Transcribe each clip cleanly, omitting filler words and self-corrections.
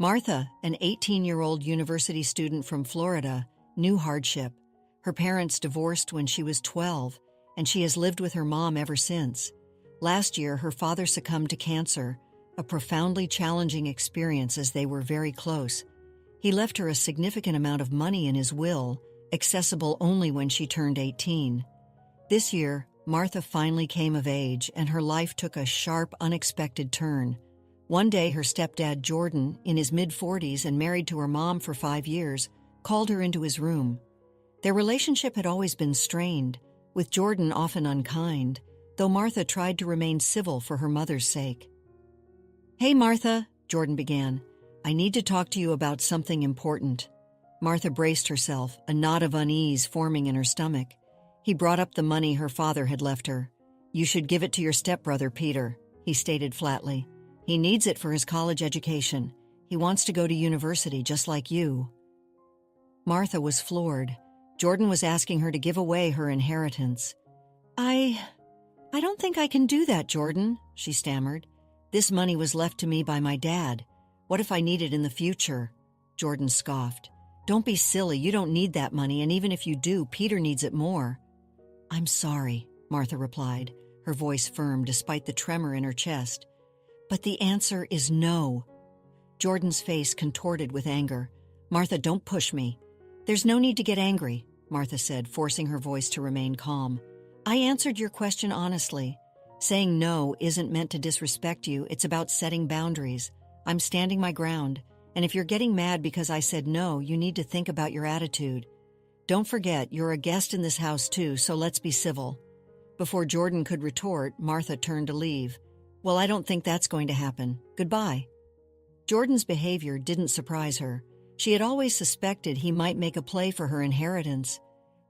Martha, an 18-year-old university student from Florida, knew hardship. Her parents divorced when she was 12, and she has lived with her mom ever since. Last year, her father succumbed to cancer, a profoundly challenging experience as they were very close. He left her a significant amount of money in his will, accessible only when she turned 18. This year, Martha finally came of age, and her life took a sharp, unexpected turn. One day, her stepdad, Jordan, in his mid-40s and married to her mom for 5 years, called her into his room. Their relationship had always been strained, with Jordan often unkind, though Martha tried to remain civil for her mother's sake. "Hey, Martha," Jordan began. "I need to talk to you about something important." Martha braced herself, a knot of unease forming in her stomach. He brought up the money her father had left her. "You should give it to your stepbrother, Peter," he stated flatly. "He needs it for his college education. He wants to go to university just like you." Martha was floored. Jordan was asking her to give away her inheritance. I don't think I can do that, Jordan," she stammered. "This money was left to me by my dad. What if I need it in the future?" Jordan scoffed. "Don't be silly, you don't need that money, and even if you do, Peter needs it more." "I'm sorry," Martha replied, her voice firm despite the tremor in her chest. "But the answer is no." Jordan's face contorted with anger. "Martha, don't push me." "There's no need to get angry," Martha said, forcing her voice to remain calm. "I answered your question honestly. Saying no isn't meant to disrespect you, it's about setting boundaries. I'm standing my ground, and if you're getting mad because I said no, you need to think about your attitude. Don't forget, you're a guest in this house too, so let's be civil." Before Jordan could retort, Martha turned to leave. "Well, I don't think that's going to happen. Goodbye." Jordan's behavior didn't surprise her. She had always suspected he might make a play for her inheritance.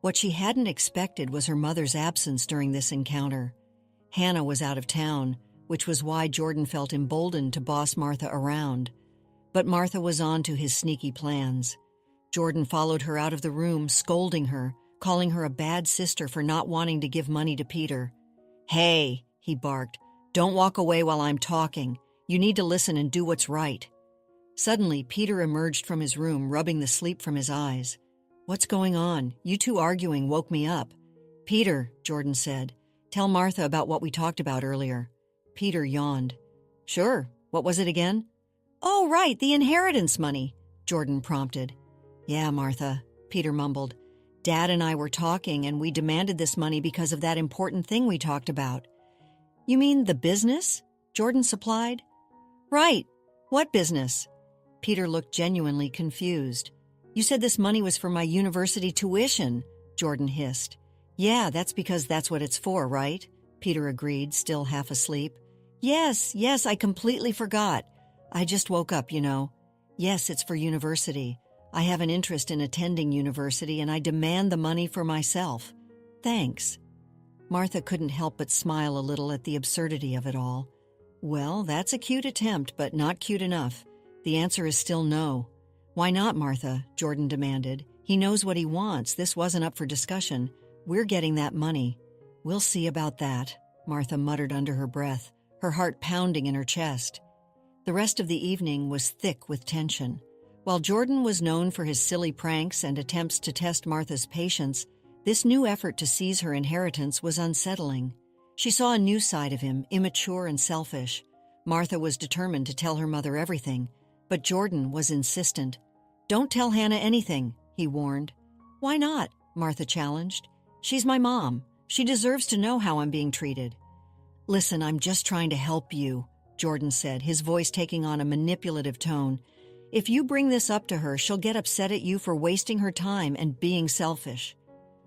What she hadn't expected was her mother's absence during this encounter. Hannah was out of town, which was why Jordan felt emboldened to boss Martha around. But Martha was on to his sneaky plans. Jordan followed her out of the room, scolding her, calling her a bad sister for not wanting to give money to Peter. "Hey," he barked, "don't walk away while I'm talking. You need to listen and do what's right." Suddenly, Peter emerged from his room, rubbing the sleep from his eyes. "What's going on? You two arguing woke me up." "Peter," Jordan said, "tell Martha about what we talked about earlier." Peter yawned. "Sure, what was it again?" "Oh, right, the inheritance money," Jordan prompted. "Yeah, Martha," Peter mumbled. "Dad and I were talking, and we demanded this money because of that important thing we talked about." "You mean the business?" Jordan supplied. "Right. What business?" Peter looked genuinely confused. "You said this money was for my university tuition," Jordan hissed. "Yeah, that's because that's what it's for, right?" Peter agreed, still half asleep. Yes, I completely forgot. I just woke up, you know. Yes, it's for university. I have an interest in attending university, and I demand the money for myself. Thanks." Martha couldn't help but smile a little at the absurdity of it all. "Well, that's a cute attempt, but not cute enough. The answer is still no." "Why not, Martha?" Jordan demanded. "He knows what he wants. This wasn't up for discussion. We're getting that money." "We'll see about that," Martha muttered under her breath, her heart pounding in her chest. The rest of the evening was thick with tension. While Jordan was known for his silly pranks and attempts to test Martha's patience, this new effort to seize her inheritance was unsettling. She saw a new side of him, immature and selfish. Martha was determined to tell her mother everything, but Jordan was insistent. "Don't tell Hannah anything," he warned. "Why not?" Martha challenged. "She's my mom. She deserves to know how I'm being treated." "Listen, I'm just trying to help you," Jordan said, his voice taking on a manipulative tone. "If you bring this up to her, she'll get upset at you for wasting her time and being selfish."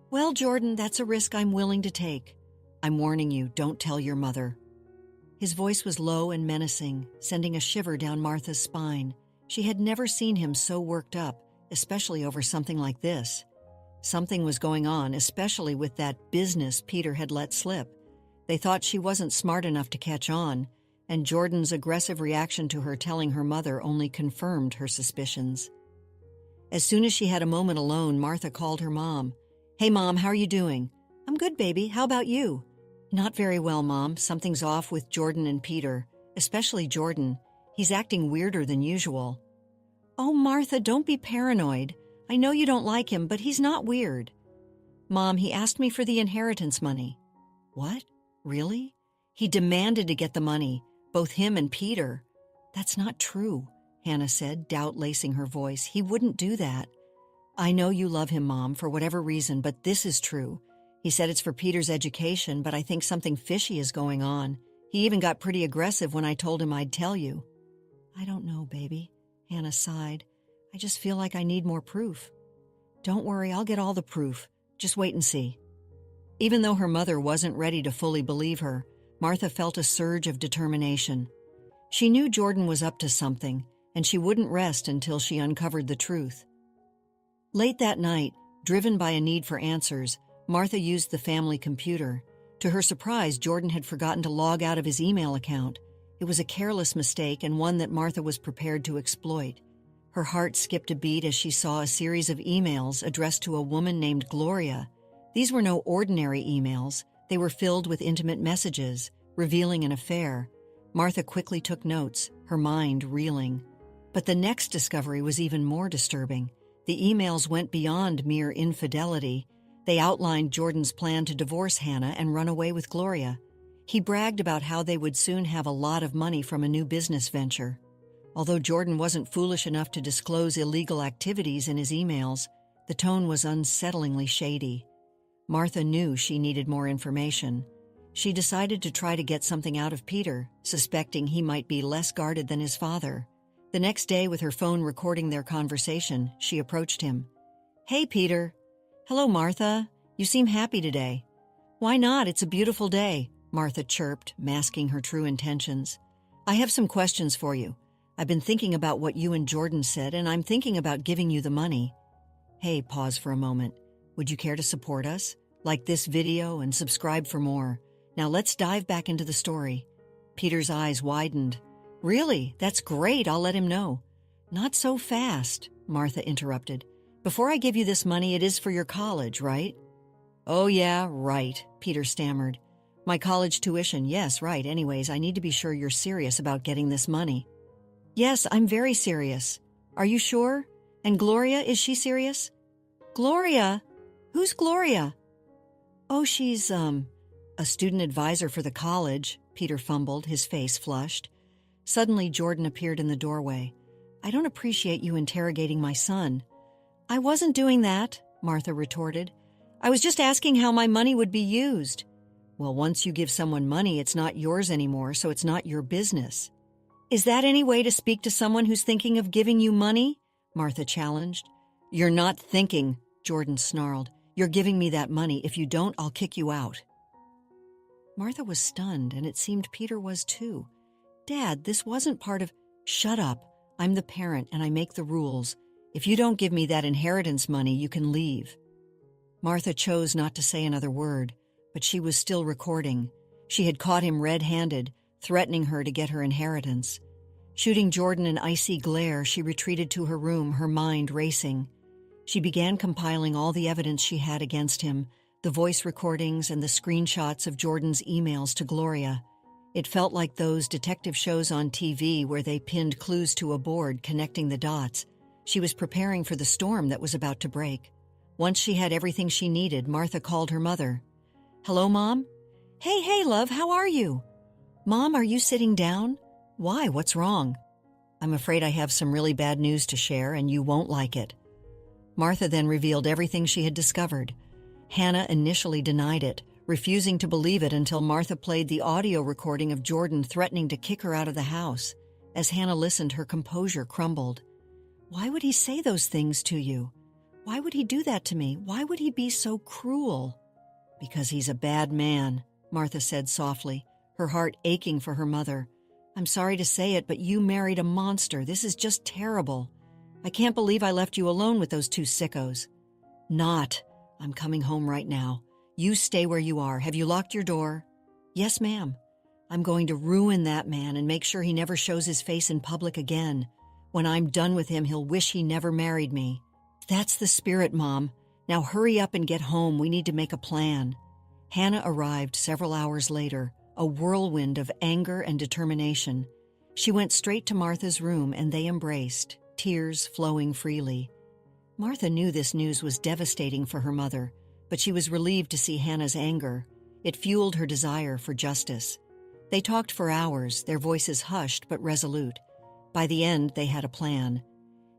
"Well, Jordan, that's a risk I'm willing to take. I'm warning you, don't tell your mother." His voice was low and menacing, sending a shiver down Martha's spine. She had never seen him so worked up, especially over something like this. Something was going on, especially with that business Peter had let slip. They thought she wasn't smart enough to catch on, and Jordan's aggressive reaction to her telling her mother only confirmed her suspicions. As soon as she had a moment alone, Martha called her mom. "Hey, Mom, how are you doing?" "I'm good, baby. How about you?" "Not very well, Mom. Something's off with Jordan and Peter, especially Jordan. He's acting weirder than usual." Oh, Martha, don't be paranoid. I know you don't like him, but he's not weird. Mom, he asked me for the inheritance money. What? Really? He demanded to get the money, both him and Peter. That's not true, Hannah said, doubt lacing her voice. He wouldn't do that. I know you love him, Mom, for whatever reason, but this is true. He said it's for Peter's education, but I think something fishy is going on. He even got pretty aggressive when I told him I'd tell you. I don't know, baby, Hannah sighed. I just feel like I need more proof. Don't worry, I'll get all the proof. Just wait and see. Even though her mother wasn't ready to fully believe her, Martha felt a surge of determination. She knew Jordan was up to something, and she wouldn't rest until she uncovered the truth. Late that night, driven by a need for answers, Martha used the family computer. To her surprise, Jordan had forgotten to log out of his email account. It was a careless mistake and one that Martha was prepared to exploit. Her heart skipped a beat as she saw a series of emails addressed to a woman named Gloria. These were no ordinary emails. They were filled with intimate messages, revealing an affair. Martha quickly took notes, her mind reeling. But the next discovery was even more disturbing. The emails went beyond mere infidelity. They outlined Jordan's plan to divorce Hannah and run away with Gloria. He bragged about how they would soon have a lot of money from a new business venture. Although Jordan wasn't foolish enough to disclose illegal activities in his emails, the tone was unsettlingly shady. Martha knew she needed more information. She decided to try to get something out of Peter, suspecting he might be less guarded than his father. The next day, with her phone recording their conversation, she approached him. Hey, Peter. Hello, Martha. You seem happy today. Why not? It's a beautiful day, Martha chirped, masking her true intentions. I have some questions for you. I've been thinking about what you and Jordan said, and I'm thinking about giving you the money. Hey, pause for a moment. Would you care to support us? Like this video and subscribe for more. Now let's dive back into the story. Peter's eyes widened. Really? That's great. I'll let him know. Not so fast, Martha interrupted. Before I give you this money, it is for your college, right? Oh yeah, right, Peter stammered. My college tuition, yes, right. Anyways, I need to be sure you're serious about getting this money. Yes, I'm very serious. Are you sure? And Gloria, is she serious? Gloria? Who's Gloria? Oh, she's, a student advisor for the college, Peter fumbled, his face flushed. Suddenly, Jordan appeared in the doorway. I don't appreciate you interrogating my son. I wasn't doing that, Martha retorted. I was just asking how my money would be used. Well, once you give someone money, it's not yours anymore, so it's not your business. Is that any way to speak to someone who's thinking of giving you money? Martha challenged. You're not thinking, Jordan snarled. You're giving me that money. If you don't, I'll kick you out. Martha was stunned, and it seemed Peter was too. Dad, this wasn't part of... Shut up. I'm the parent, and I make the rules. If you don't give me that inheritance money, you can leave. Martha chose not to say another word, but she was still recording. She had caught him red-handed, threatening her to get her inheritance. Shooting Jordan an icy glare, she retreated to her room, her mind racing. She began compiling all the evidence she had against him, the voice recordings and the screenshots of Jordan's emails to Gloria. It felt like those detective shows on TV where they pinned clues to a board connecting the dots. She was preparing for the storm that was about to break. Once she had everything she needed, Martha called her mother. Hello, Mom? Hey, love, how are you? Mom, are you sitting down? Why, what's wrong? I'm afraid I have some really bad news to share, and you won't like it. Martha then revealed everything she had discovered. Hannah initially denied it, refusing to believe it until Martha played the audio recording of Jordan threatening to kick her out of the house. As Hannah listened, her composure crumbled. Why would he say those things to you? Why would he do that to me? Why would he be so cruel? Because he's a bad man, Martha said softly, her heart aching for her mother. I'm sorry to say it, but you married a monster. This is just terrible. I can't believe I left you alone with those two sickos. Not. I'm coming home right now. You stay where you are. Have you locked your door? Yes, ma'am. I'm going to ruin that man and make sure he never shows his face in public again. When I'm done with him, he'll wish he never married me. That's the spirit, Mom. Now hurry up and get home. We need to make a plan. Hannah arrived several hours later, a whirlwind of anger and determination. She went straight to Martha's room and they embraced, tears flowing freely. Martha knew this news was devastating for her mother, but she was relieved to see Hannah's anger. It fueled her desire for justice. They talked for hours, their voices hushed but resolute. By the end, they had a plan.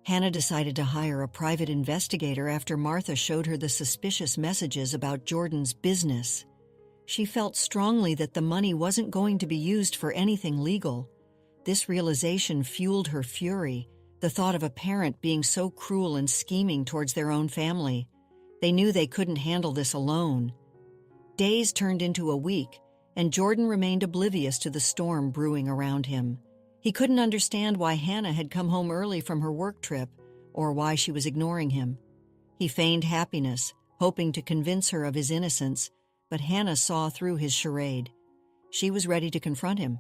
Hannah decided to hire a private investigator after Martha showed her the suspicious messages about Jordan's business. She felt strongly that the money wasn't going to be used for anything legal. This realization fueled her fury, the thought of a parent being so cruel and scheming towards their own family. They knew they couldn't handle this alone. Days turned into a week, and Jordan remained oblivious to the storm brewing around him. He couldn't understand why Hannah had come home early from her work trip, or why she was ignoring him. He feigned happiness, hoping to convince her of his innocence, but Hannah saw through his charade. She was ready to confront him.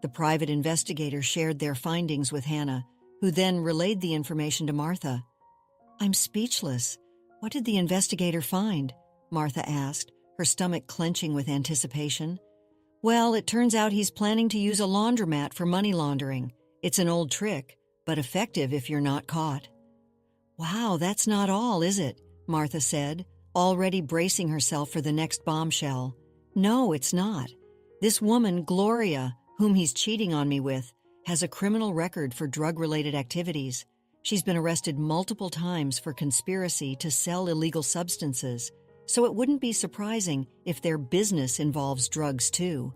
The private investigator shared their findings with Hannah, who then relayed the information to Martha. "I'm speechless. What did the investigator find?" Martha asked, her stomach clenching with anticipation. "Well, it turns out he's planning to use a laundromat for money laundering. It's an old trick, but effective if you're not caught." "Wow, that's not all, is it?" Martha said, already bracing herself for the next bombshell. "No, it's not. This woman, Gloria, whom he's cheating on me with, has a criminal record for drug-related activities. She's been arrested multiple times for conspiracy to sell illegal substances, so it wouldn't be surprising if their business involves drugs too."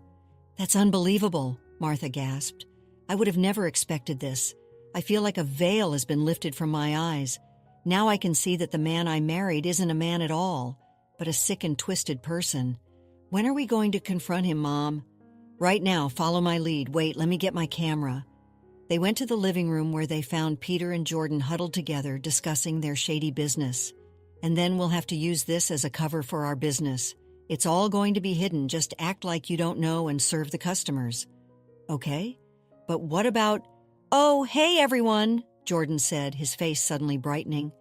"That's unbelievable," Martha gasped. "I would have never expected this. I feel like a veil has been lifted from my eyes. Now I can see that the man I married isn't a man at all, but a sick and twisted person. When are we going to confront him, Mom?" "Right now, follow my lead. Wait, let me get my camera." They went to the living room where they found Peter and Jordan huddled together discussing their shady business. "And then we'll have to use this as a cover for our business. It's all going to be hidden, just act like you don't know and serve the customers." "Okay, but what about—" "Oh, hey everyone," Jordan said, his face suddenly brightening.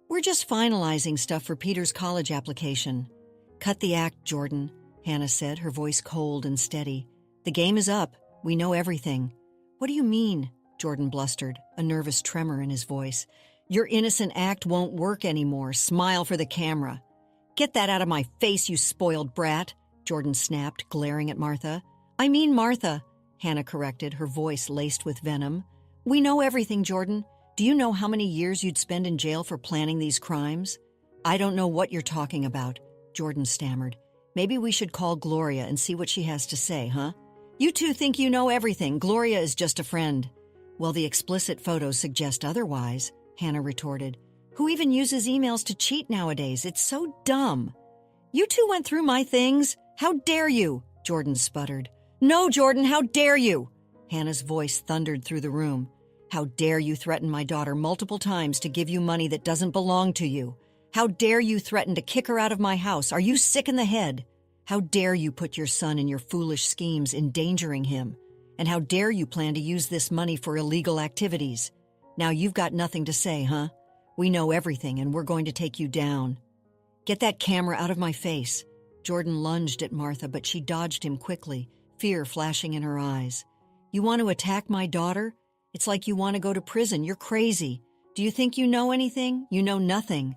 "We're just finalizing stuff for Peter's college application." "Cut the act, Jordan," Hannah said, her voice cold and steady. "The game is up. We know everything." "What do you mean?" Jordan blustered, a nervous tremor in his voice. "Your innocent act won't work anymore. Smile for the camera." "Get that out of my face, you spoiled brat," Jordan snapped, glaring at Martha. "I mean Martha," Hannah corrected, her voice laced with venom. "We know everything, Jordan. Do you know how many years you'd spend in jail for planning these crimes?" "I don't know what you're talking about," Jordan stammered. "Maybe we should call Gloria and see what she has to say, huh?" "You two think you know everything. Gloria is just a friend." "Well, the explicit photos suggest otherwise," Hannah retorted. "Who even uses emails to cheat nowadays? It's so dumb." "You two went through my things. How dare you?" Jordan sputtered. "No, Jordan, how dare you?" Hannah's voice thundered through the room. "How dare you threaten my daughter multiple times to give you money that doesn't belong to you? How dare you threaten to kick her out of my house? Are you sick in the head? How dare you put your son in your foolish schemes, endangering him? And how dare you plan to use this money for illegal activities? Now you've got nothing to say, huh? We know everything, and we're going to take you down." "Get that camera out of my face." Jordan lunged at Martha, but she dodged him quickly, fear flashing in her eyes. "You want to attack my daughter? It's like you want to go to prison. You're crazy. Do you think you know anything? You know nothing."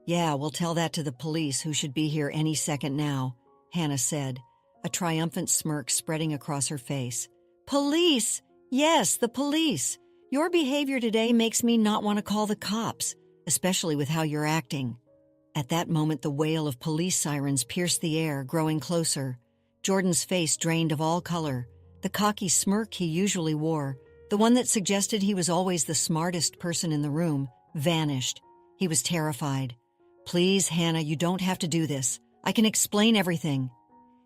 "Yeah, we'll tell that to the police, who should be here any second now," Hannah said, a triumphant smirk spreading across her face. "Police! Yes, the police! Your behavior today makes me not want to call the cops, especially with how you're acting." At that moment, the wail of police sirens pierced the air, growing closer. Jordan's face drained of all color. The cocky smirk he usually wore, the one that suggested he was always the smartest person in the room, vanished. He was terrified. "Please, Hannah, you don't have to do this. I can explain everything."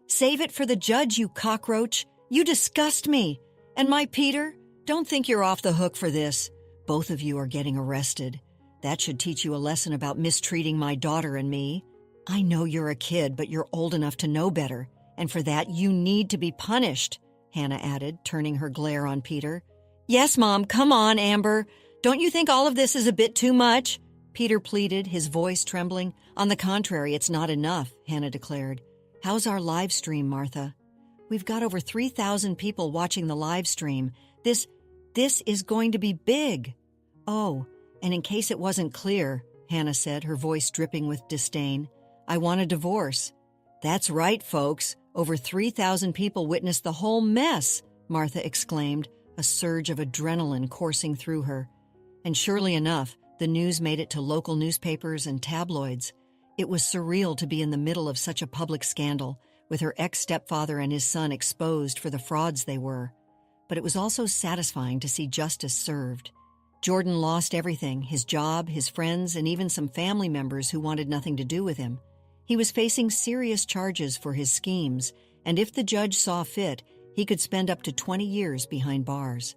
"Save it for the judge, you cockroach. You disgust me. And my Peter? Don't think you're off the hook for this. Both of you are getting arrested. That should teach you a lesson about mistreating my daughter and me. I know you're a kid, but you're old enough to know better. And for that, you need to be punished," Hannah added, turning her glare on Peter. "Yes, Mom, come on, Amber. Don't you think all of this is a bit too much?" Peter pleaded, his voice trembling. "On the contrary, it's not enough," Hannah declared. "How's our live stream, Martha?" "We've got over 3,000 people watching the live stream. This is going to be big." Oh, and in case it wasn't clear, Hannah said, her voice dripping with disdain, I want a divorce. That's right, folks. Over 3,000 people witnessed the whole mess, Martha exclaimed, a surge of adrenaline coursing through her. And surely enough, the news made it to local newspapers and tabloids. It was surreal to be in the middle of such a public scandal, with her ex-stepfather and his son exposed for the frauds they were. But it was also satisfying to see justice served. Jordan lost everything, his job, his friends, and even some family members who wanted nothing to do with him. He was facing serious charges for his schemes, and if the judge saw fit, he could spend up to 20 years behind bars.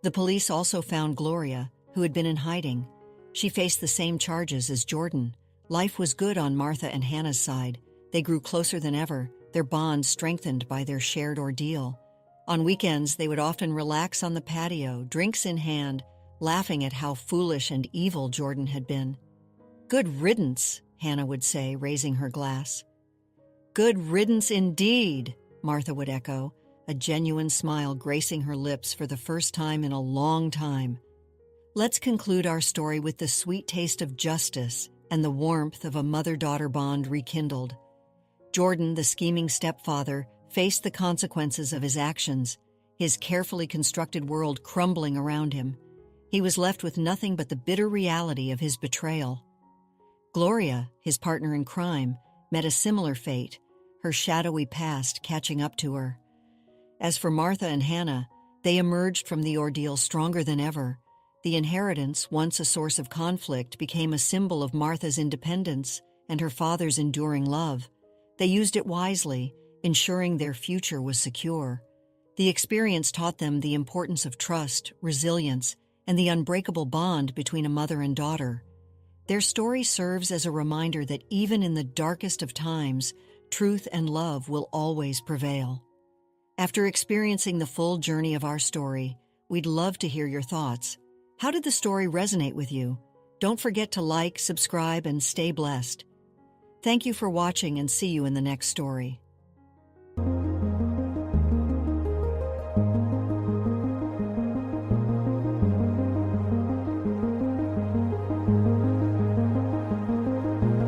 The police also found Gloria, who had been in hiding. She faced the same charges as Jordan. Life was good on Martha and Hannah's side. They grew closer than ever, their bond strengthened by their shared ordeal. On weekends, they would often relax on the patio, drinks in hand, laughing at how foolish and evil Jordan had been. Good riddance, Hannah would say, raising her glass. Good riddance indeed, Martha would echo, a genuine smile gracing her lips for the first time in a long time. Let's conclude our story with the sweet taste of justice and the warmth of a mother-daughter bond rekindled. Jordan, the scheming stepfather, faced the consequences of his actions, his carefully constructed world crumbling around him. He was left with nothing but the bitter reality of his betrayal. Gloria, his partner in crime, met a similar fate, her shadowy past catching up to her. As for Martha and Hannah, they emerged from the ordeal stronger than ever. The inheritance, once a source of conflict, became a symbol of Martha's independence and her father's enduring love. They used it wisely, ensuring their future was secure. The experience taught them the importance of trust, resilience, and the unbreakable bond between a mother and daughter. Their story serves as a reminder that even in the darkest of times, truth and love will always prevail. After experiencing the full journey of our story, we'd love to hear your thoughts. How did the story resonate with you? Don't forget to like, subscribe, and stay blessed. Thank you for watching, and see you in the next story.